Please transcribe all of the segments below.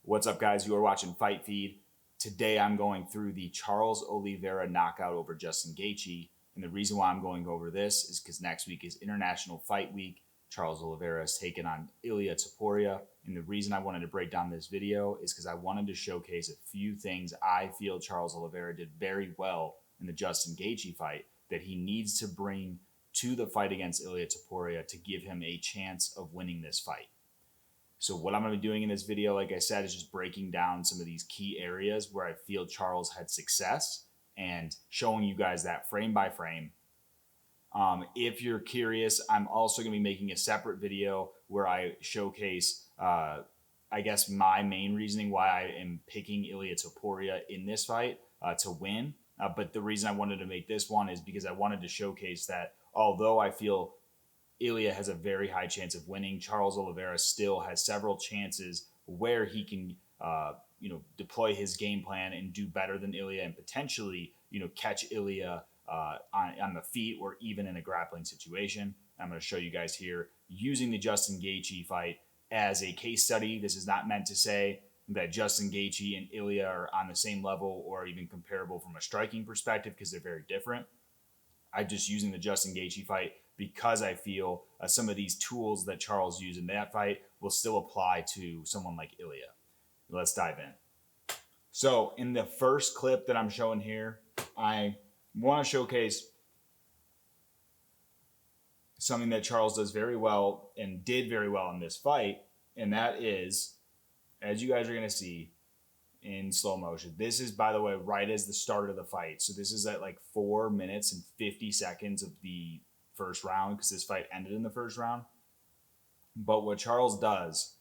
What's up, guys? You are watching Fight Feed. Today I'm going through the Charles Oliveira knockout over Justin Gaethje. And the reason why I'm going over this is because next week is International Fight Week. Charles Oliveira is taking on Ilia Topuria. And the reason I wanted to break down this video is because I wanted to showcase a few things I feel Charles Oliveira did very well in the Justin Gaethje fight that he needs to bring to the fight against Ilia Topuria to give him a chance of winning this fight. So what I'm going to be doing in this video, like I said, is just breaking down some of these key areas where I feel Charles had success and showing you guys that frame by frame. If you're curious, I'm also going to be making a separate video where I showcase, I guess, my main reasoning why I am picking Ilia Topuria in this fight to win. But the reason I wanted to make this one is because I wanted to showcase that although I feel Ilia has a very high chance of winning, Charles Oliveira still has several chances where he can, deploy his game plan and do better than Ilia and potentially, catch Ilia on the feet or even in a grappling situation. I'm going to show you guys here using the Justin Gaethje fight as a case study. This is not meant to say that Justin Gaethje and Ilia are on the same level or even comparable from a striking perspective because they're very different. I'm just using the Justin Gaethje fight because I feel some of these tools that Charles used in that fight will still apply to someone like Ilia. Let's dive in. So in the first clip that I'm showing here, I want to showcase something that Charles does very well and did very well in this fight, and that is, as you guys are going to see in slow motion, this is, by the way, right as the start of the fight. So this is at like 4 minutes and 50 seconds of the first round because this fight ended in the first round. But what Charles does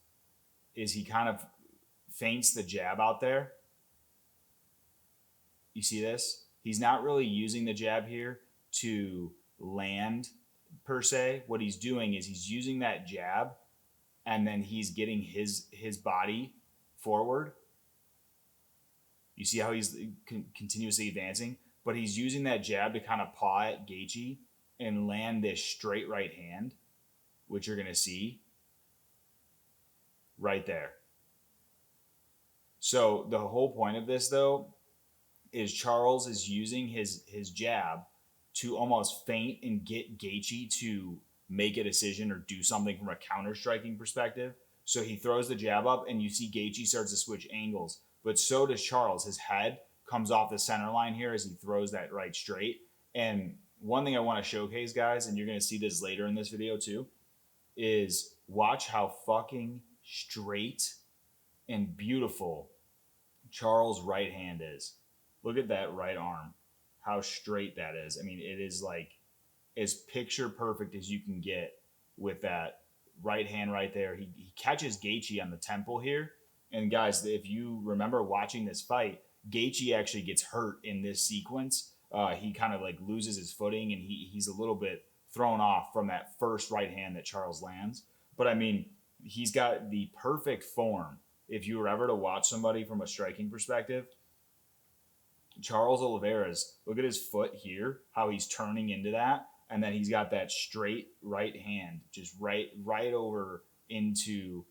is he kind of feints the jab out there. You see this? He's not really using the jab here to land per se. What he's doing is he's using that jab and then he's getting his body forward. You see how he's continuously advancing, but he's using that jab to kind of paw at Gaethje and land this straight right hand, which you're going to see right there. So the whole point of this, though, is Charles is using his jab to almost feint and get Gaethje to make a decision or do something from a counter-striking perspective. So he throws the jab up, and you see Gaethje starts to switch angles. But so does Charles. His head comes off the center line here as he throws that right straight. And one thing I want to showcase, guys, and you're going to see this later in this video too, is watch how fucking straight and beautiful Charles' right hand is. Look at that right arm, how straight that is. I mean, it is like as picture perfect as you can get with that right hand right there. He catches Gaethje on the temple here. And guys, if you remember watching this fight, Gaethje actually gets hurt in this sequence. He kind of like loses his footing and he's a little bit thrown off from that first right hand that Charles lands. But I mean, he's got the perfect form. If you were ever to watch somebody from a striking perspective, Charles Oliveira's, look at his foot here, how he's turning into that. And then he's got that straight right hand, just right over into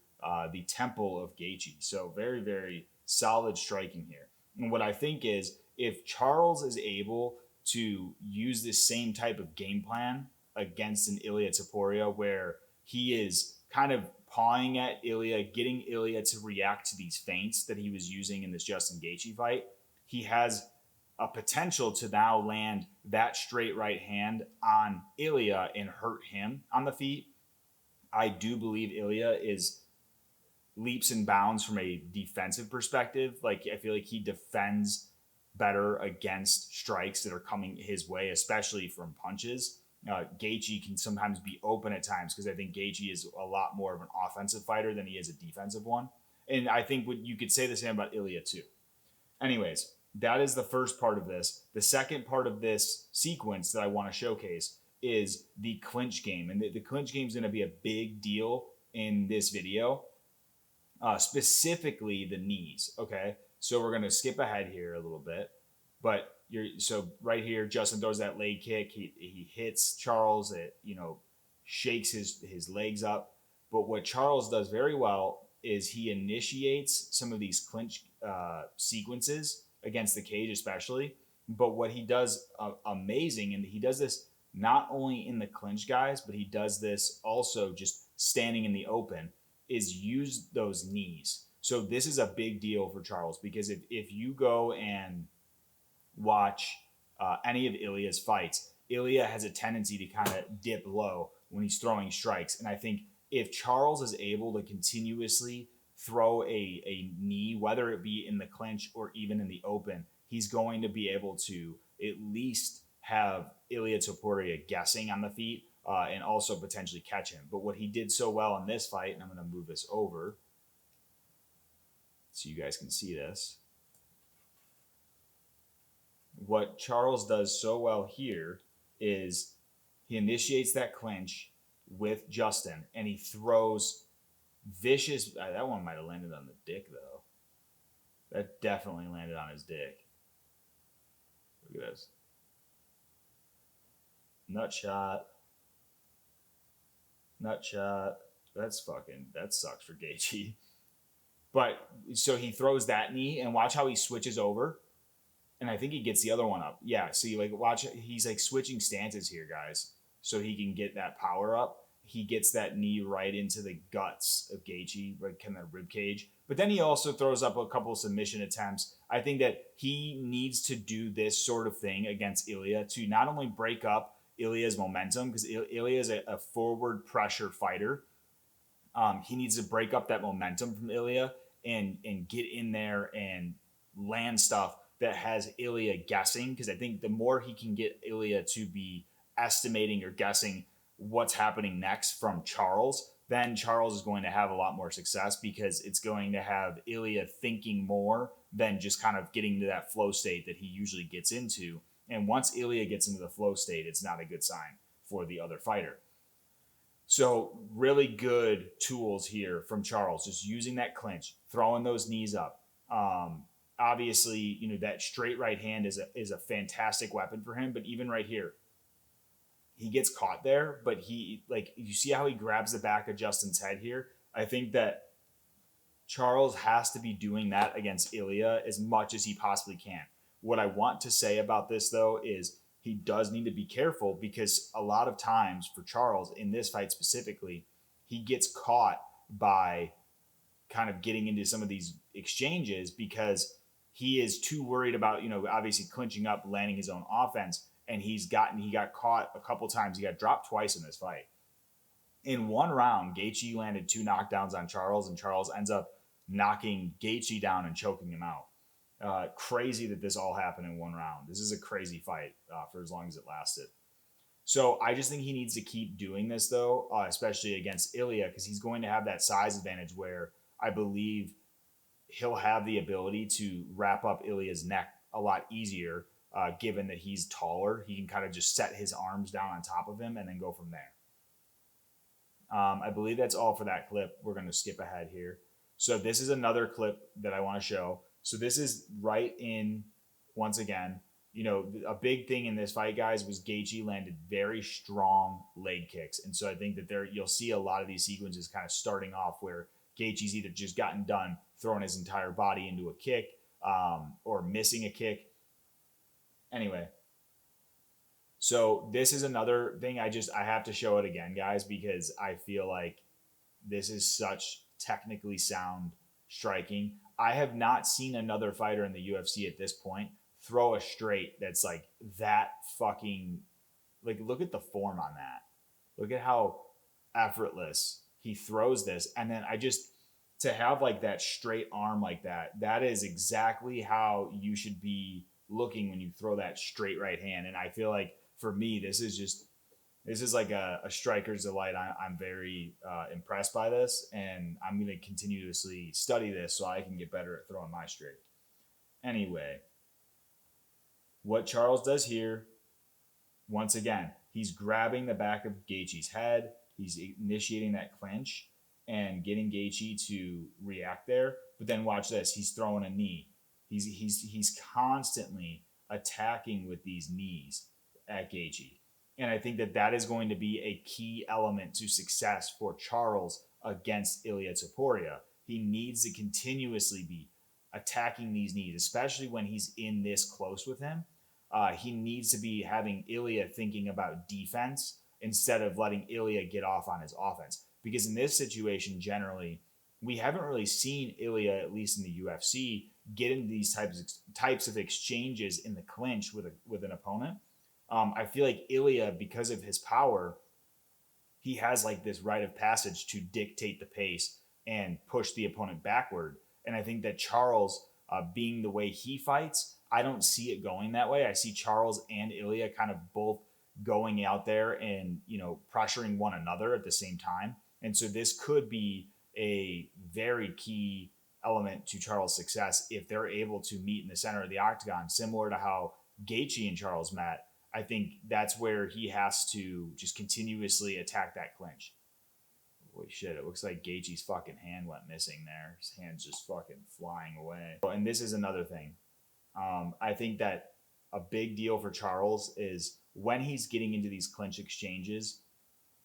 the temple of Gaethje. So very, very solid striking here. And what I think is if Charles is able to use this same type of game plan against an Ilia Topuria where he is kind of pawing at Ilia, getting Ilia to react to these feints that he was using in this Justin Gaethje fight, he has a potential to now land that straight right hand on Ilia and hurt him on the feet. I do believe Ilia is leaps and bounds from a defensive perspective. Like, I feel like he defends better against strikes that are coming his way, especially from punches. Gaethje can sometimes be open at times because I think Gaethje is a lot more of an offensive fighter than he is a defensive one. And I think you could say the same about Ilia too. Anyways, that is the first part of this. The second part of this sequence that I want to showcase is the clinch game. And the clinch game is going to be a big deal in this video. Specifically the knees. Okay, so we're going to skip ahead here a little bit, but so right here, Justin throws that leg kick. He hits Charles. It shakes his legs up. But what Charles does very well is he initiates some of these clinch sequences against the cage, especially. But what he does amazing, and he does this not only in the clinch, guys, but he does this also just standing in the open, is use those knees. So this is a big deal for Charles because if you go and watch any of Ilia's fights, Ilia has a tendency to kind of dip low when he's throwing strikes. And I think if Charles is able to continuously throw a knee, whether it be in the clinch or even in the open, he's going to be able to at least have Ilia Topuria guessing on the feet and also potentially catch him. But what he did so well in this fight, and I'm going to move this over so you guys can see this. What Charles does so well here is he initiates that clinch with Justin and he throws vicious. That one might have landed on the dick, though. That definitely landed on his dick. Look at this. Nut shot. That sucks for Gaethje. But so he throws that knee and watch how he switches over. And I think he gets the other one up. Yeah, so you like watch, he's like switching stances here, guys, so he can get that power up. He gets that knee right into the guts of Gaethje, right kind of rib cage. But then he also throws up a couple of submission attempts. I think that he needs to do this sort of thing against Ilia to not only break up Ilia's momentum, because Ilia is a forward pressure fighter. He needs to break up that momentum from Ilia and get in there and land stuff that has Ilia guessing, because I think the more he can get Ilia to be estimating or guessing what's happening next from Charles, then Charles is going to have a lot more success because it's going to have Ilia thinking more than just kind of getting to that flow state that he usually gets into. And once Ilia gets into the flow state, it's not a good sign for the other fighter. So really good tools here from Charles, just using that clinch, throwing those knees up. Obviously, you know, that straight right hand is a fantastic weapon for him. But even right here, he gets caught there. But he, like, you see how he grabs the back of Justin's head here? I think that Charles has to be doing that against Ilia as much as he possibly can. What I want to say about this, though, is he does need to be careful because a lot of times for Charles, in this fight specifically, he gets caught by kind of getting into some of these exchanges because he is too worried about, you know, obviously clinching up, landing his own offense. And he got caught a couple times. He got dropped twice in this fight. In one round, Gaethje landed 2 knockdowns on Charles, and Charles ends up knocking Gaethje down and choking him out. Crazy that this all happened in one round. This is a crazy fight for as long as it lasted. So I just think he needs to keep doing this, though, especially against Ilia, because he's going to have that size advantage where I believe he'll have the ability to wrap up Ilia's neck a lot easier, given that he's taller. He can kind of just set his arms down on top of him and then go from there. I believe that's all for that clip. We're going to skip ahead here. So this is another clip that I want to show. So this is right in, once again, you know, a big thing in this fight, guys, was Gaethje landed very strong leg kicks. And so I think that you'll see a lot of these sequences kind of starting off where Gaethje's either just gotten done throwing his entire body into a kick or missing a kick. Anyway, so this is another thing I have to show it again, guys, because I feel like this is such technically sound striking. I have not seen another fighter in the UFC at this point throw a straight that's like that fucking, like, look at the form on that. Look at how effortless he throws this. And then to have like that straight arm like that, that is exactly how you should be looking when you throw that straight right hand. And I feel like for me, this is like a striker's delight. I'm very impressed by this, and I'm going to continuously study this so I can get better at throwing my straight. Anyway, what Charles does here, once again, he's grabbing the back of Gaethje's head. He's initiating that clinch and getting Gaethje to react there. But then watch this. He's throwing a knee. He's constantly attacking with these knees at Gaethje. And I think that is going to be a key element to success for Charles against Ilia Topuria, He needs to continuously be attacking these knees, especially when he's in this close with him. He needs to be having Ilia thinking about defense instead of letting Ilia get off on his offense. Because in this situation, generally, we haven't really seen Ilia, at least in the UFC, get into these types of exchanges in the clinch with an opponent. I feel like Ilia, because of his power, he has like this rite of passage to dictate the pace and push the opponent backward. And I think that Charles, being the way he fights, I don't see it going that way. I see Charles and Ilia kind of both going out there and, pressuring one another at the same time. And so this could be a very key element to Charles' success if they're able to meet in the center of the octagon, similar to how Gaethje and Charles met. I think that's where he has to just continuously attack that clinch. Holy shit, it looks like Gaethje's fucking hand went missing there. His hand's just fucking flying away. And this is another thing. I think that a big deal for Charles is when he's getting into these clinch exchanges,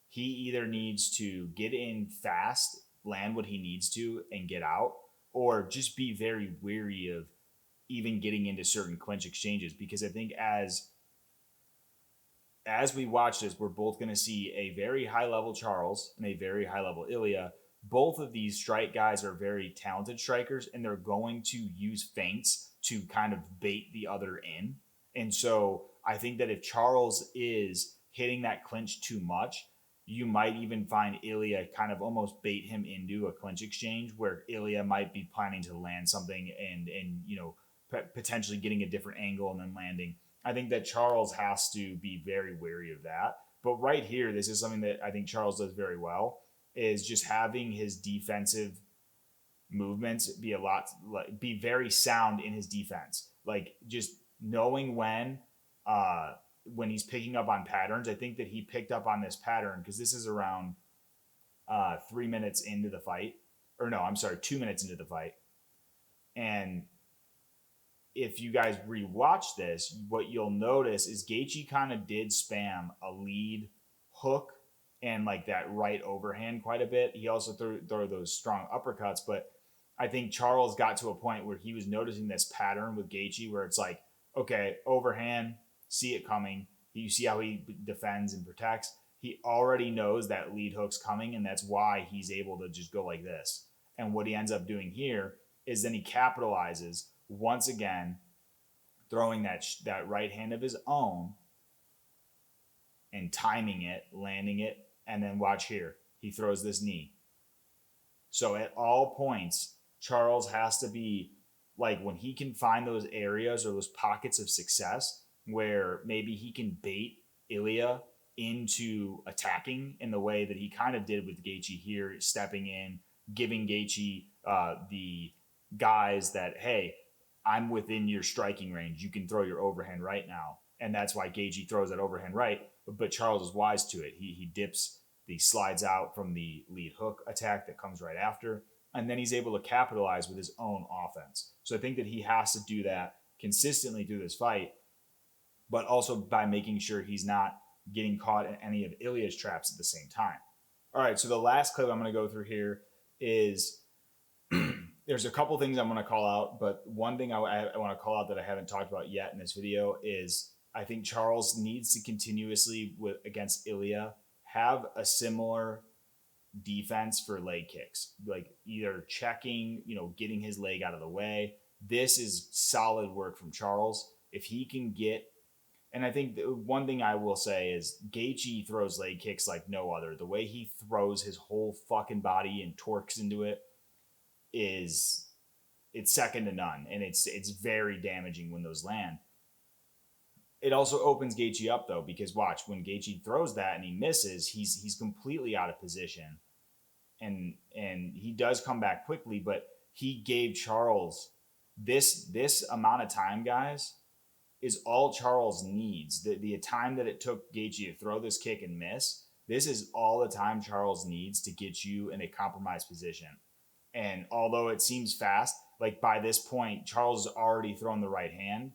he either needs to get in fast, land what he needs to, and get out, or just be very wary of even getting into certain clinch exchanges. Because I think as we watch this, we're both going to see a very high-level Charles and a very high-level Ilia. Both of these strike guys are very talented strikers, and they're going to use feints to kind of bait the other in. And so I think that if Charles is hitting that clinch too much, you might even find Ilia kind of almost bait him into a clinch exchange where Ilia might be planning to land something and potentially getting a different angle and then landing. I think that Charles has to be very wary of that. But right here, this is something that I think Charles does very well, is just having his defensive movements be very sound in his defense. Like just knowing when he's picking up on patterns. I think that he picked up on this pattern because this is around 3 minutes into the fight. Or no, I'm sorry, 2 minutes into the fight. And if you guys rewatch this, what you'll notice is Gaethje kind of did spam a lead hook and like that right overhand quite a bit. He also threw those strong uppercuts, but I think Charles got to a point where he was noticing this pattern with Gaethje where it's like, okay, overhand, see it coming. You see how he defends and protects. He already knows that lead hook's coming, and that's why he's able to just go like this. And what he ends up doing here is then he capitalizes once again, throwing that right hand of his own and timing it, landing it, and then watch here. He throws this knee. So at all points, Charles has to be like when he can find those areas or those pockets of success where maybe he can bait Ilia into attacking in the way that he kind of did with Gaethje here, stepping in, giving Gaethje the guys that, hey, I'm within your striking range. You can throw your overhand right now. And that's why Gaethje throws that overhand right. But Charles is wise to it. He dips, he slides out from the lead hook attack that comes right after. And then he's able to capitalize with his own offense. So I think that he has to do that consistently through this fight, but also by making sure he's not getting caught in any of Ilia's traps at the same time. All right, so the last clip I'm going to go through here is there's a couple things I'm going to call out, but one thing I want to call out that I haven't talked about yet in this video is I think Charles needs to continuously, against Ilia, have a similar defense for leg kicks, like either checking, getting his leg out of the way. This is solid work from Charles. If he can get, and I think one thing I will say is Gaethje throws leg kicks like no other. The way he throws his whole fucking body and torques into it it's second to none, and it's very damaging when those land. It also opens Gaethje up though, because watch, when Gaethje throws that and he misses, he's completely out of position, and he does come back quickly, but he gave Charles this amount of time, guys, is all Charles needs. The time that it took Gaethje to throw this kick and miss, this is all the time Charles needs to get you in a compromised position. And although it seems fast, like by this point, Charles has already thrown the right hand,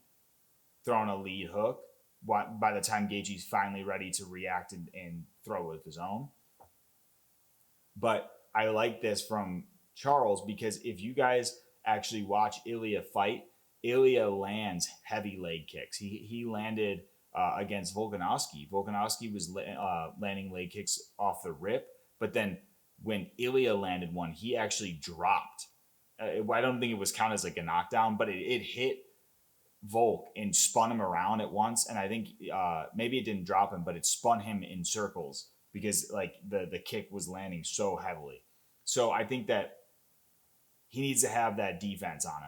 thrown a lead hook, by the time Gaethje's finally ready to react and throw with his own. But I like this from Charles, because if you guys actually watch Ilia fight, Ilia lands heavy leg kicks. He landed against Volkanovski. Volkanovski was landing leg kicks off the rip, but then when Ilia landed one, he actually dropped. I don't think it was counted as like a knockdown, but it hit Volk and spun him around at once. And I think maybe it didn't drop him, but it spun him in circles because like the kick was landing so heavily. So I think that he needs to have that defense on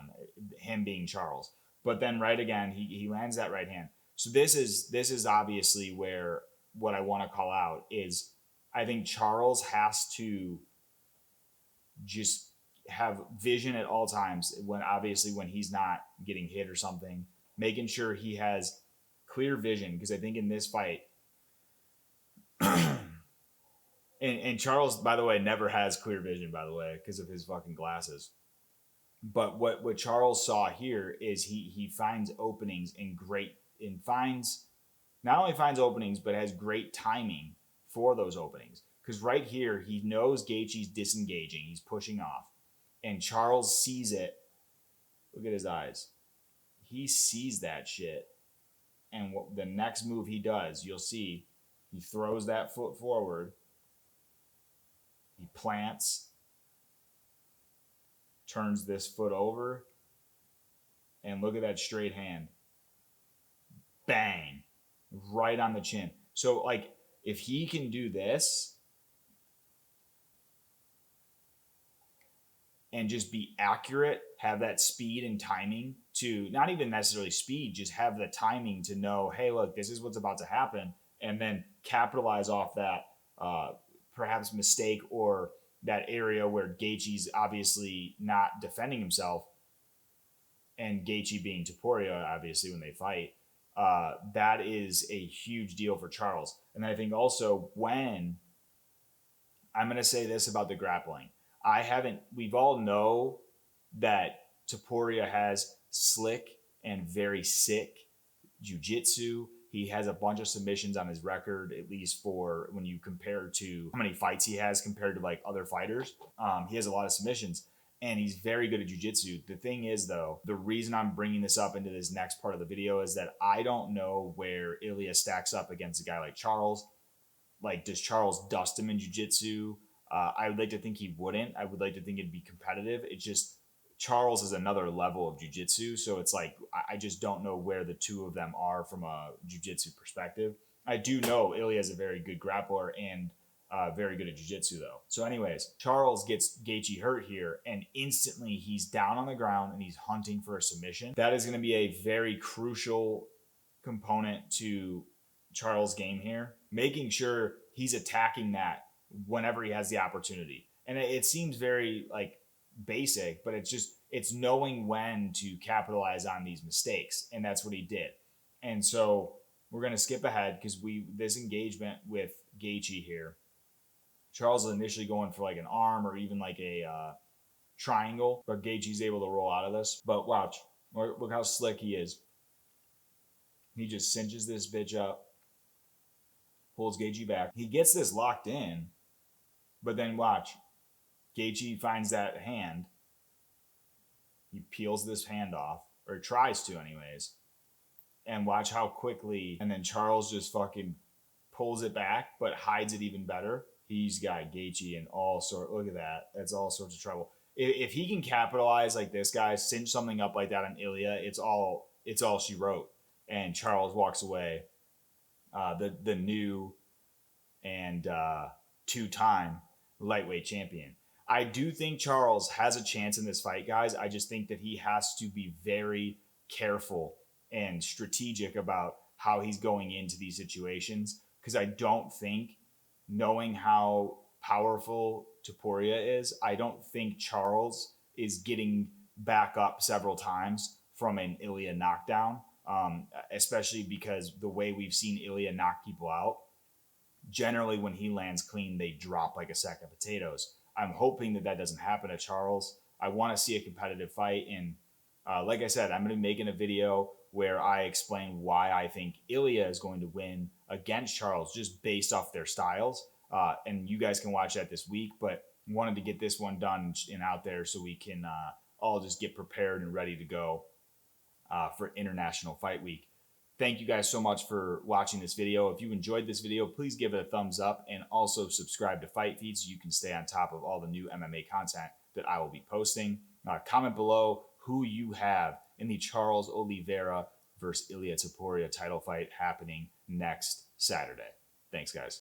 him being Charles. But then right again, he lands that right hand. So this is obviously where what I want to call out is I think Charles has to just have vision at all times when he's not getting hit or something, making sure he has clear vision, because I think in this fight and Charles, by the way, never has clear vision, by the way, because of his fucking glasses. But what Charles saw here is he finds openings not only finds openings, but has great timing for those openings. Because right here, he knows Gaethje's disengaging. He's pushing off. And Charles sees it. Look at his eyes. He sees that shit. And the next move he does, you'll see, he throws that foot forward. He plants. Turns this foot over. And look at that straight hand. Bang. Right on the chin. So, like, if he can do this and just be accurate, have that speed and timing to, not even necessarily speed, just have the timing to know, hey, look, this is what's about to happen, and then capitalize off that perhaps mistake or that area where Gaethje's obviously not defending himself, and Gaethje being Topuria, obviously, when they fight, that is a huge deal for Charles. And I think also when, I'm going to say this about the grappling. We all know that Topuria has slick and very sick jiu-jitsu. He has a bunch of submissions on his record, at least for when you compare to how many fights he has compared to like other fighters. He has a lot of submissions and he's very good at jiu-jitsu. The thing is though, the reason I'm bringing this up into this next part of the video is that I don't know where Ilia stacks up against a guy like Charles. Like, does Charles dust him in jiu-jitsu? I would like to think he wouldn't. I would like to think it'd be competitive. It's just Charles is another level of jiu-jitsu. So it's like, I just don't know where the two of them are from a jiu-jitsu perspective. I do know Ilia is a very good grappler and very good at jiu-jitsu though. So anyways, Charles gets Gaethje hurt here and instantly he's down on the ground and he's hunting for a submission. That is going to be a very crucial component to Charles' game here, making sure he's attacking that whenever he has the opportunity. And it seems very like basic, but it's knowing when to capitalize on these mistakes. And that's what he did. And so we're going to skip ahead because this engagement with Gaethje here, Charles is initially going for like an arm or even like a triangle, but Gaethje's able to roll out of this. But watch, look how slick he is. He just cinches this bitch up, pulls Gaethje back. He gets this locked in, but then watch. Gaethje finds that hand. He peels this hand off, or tries to anyways. And watch how quickly, and then Charles just fucking pulls it back, but hides it even better. He's got Gaethje in all sorts, look at that. That's all sorts of trouble. If he can capitalize like this guy, cinch something up like that on Ilia, it's all she wrote. And Charles walks away, the new and two-time lightweight champion. I do think Charles has a chance in this fight, guys. I just think that he has to be very careful and strategic about how he's going into these situations, because I don't think, knowing how powerful Topuria is, I don't think Charles is getting back up several times from an Ilia knockdown, especially because the way we've seen Ilia knock people out, generally when he lands clean, they drop like a sack of potatoes. I'm hoping that doesn't happen to Charles. I want to see a competitive fight. And like I said, I'm going to be making a video where I explain why I think Ilia is going to win against Charles just based off their styles. And you guys can watch that this week. But wanted to get this one done and out there so we can all just get prepared and ready to go for International Fight Week. Thank you guys so much for watching this video. If you enjoyed this video, please give it a thumbs up and also subscribe to Fight Feed so you can stay on top of all the new MMA content that I will be posting. Comment below who you have in the Charles Oliveira versus Ilia Topuria title fight happening next Saturday. Thanks, guys.